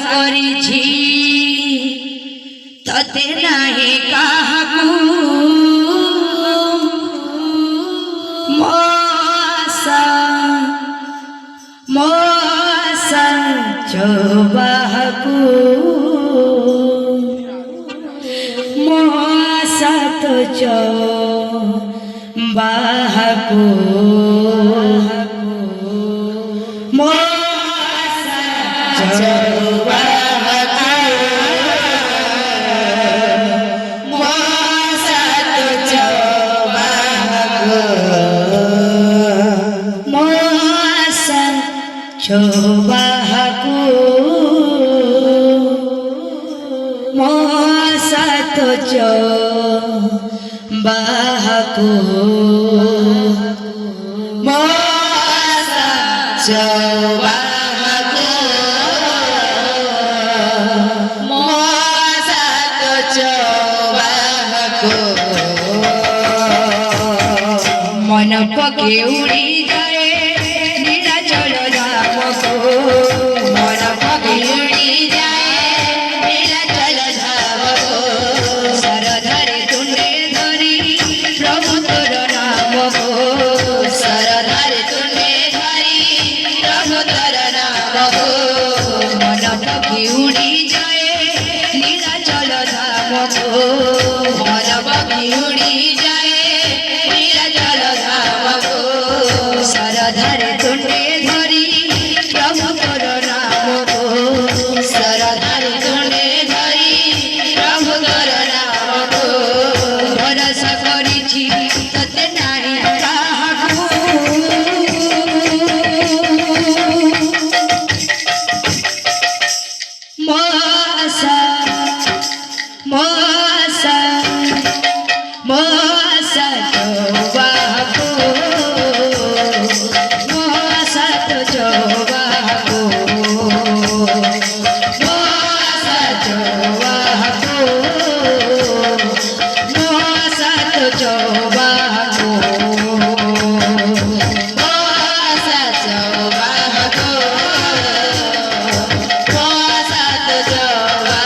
କରିଛି ତତେ ନାହିଁ କାହାକୁ ମୋ ଆଶା ଚବାହାକୁ ମୋ ଆଶା ତ ଚବାହାକୁ ମୋ ଆଶା ଚବାହାକୁ ମୋ ଆଶା ତ ଚବାହାକୁ ମୋ ଆଶା চবাহাকু ମୋ ଆଶା ତ ଚବାହାକୁ ମୋ ଆଶା ଚବାହାକୁ ମୋ ଆଶା ତ ଚବାହାକୁ ମନ ପକେ ଉଡ଼ି ଯାଏ নীলাচল ধামকো মন পকে উড়ি যায় নীলাচল ধামকো শরধরে তুণ্ডে ধরি প্রভু তোর নামকো শরধরে তুণ্ডে ধরি প্রভু তোর নামকো মন পকে উড়ি যায় নীলাচল ধামকো মন পকে উড়ি যায় নীলাচল ধামকো শরধরে তুণ্ডে ধরি প্রভু তোর নামকো শরধরে তুণ্ডে ধরি প্রভু তোর নামকো ভরসা করিছি ততে নাই কাহাকু ମୋ ଆଶା ମୋ ଆଶା ମୋ ଆଶା ଚବାହାକୁ ମୋ ଆଶା ତ ଚବାହାକୁ ମୋ ଆଶା ଚବାହାକୁ ମୋ ଆଶା ତ ଚବାହାକୁ ମୋ ଆଶା ଚବାହାକୁ ମୋ ଆଶା ତ ଚବାହାକୁ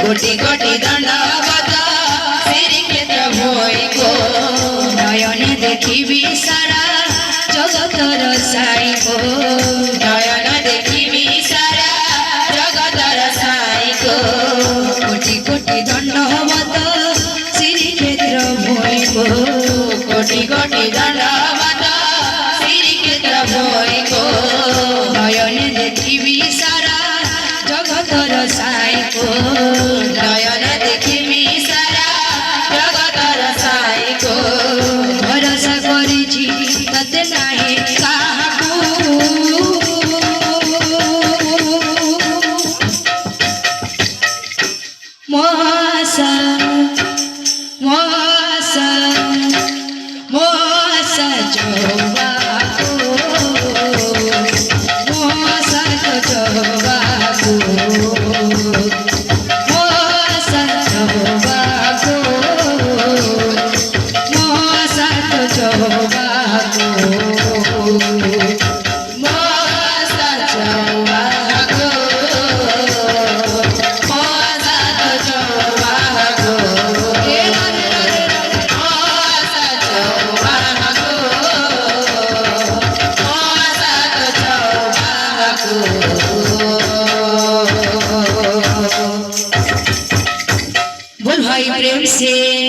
কোটি কোটি দণ্ডবত শ্রীক্ষেত্র ভৈকো নয়নে দেখিবি সারা জগতর সাইকো নয়নে হই গো নয়নে দেখিবি সারা জগতর সাই গো নয়নে দেখিবি সারা জগতর সাই গো ভরসা করিছি ততে নাহি কাহাকু মোসা মোসা মোসা জবাকু মোসা জবাকু মোসা জবাকু মোসা জবাকু মোসা চৌবাগো মোসা চৌবাগো মোসা চৌবাগো মোসা চৌবাগো बोल भाई प्रेम से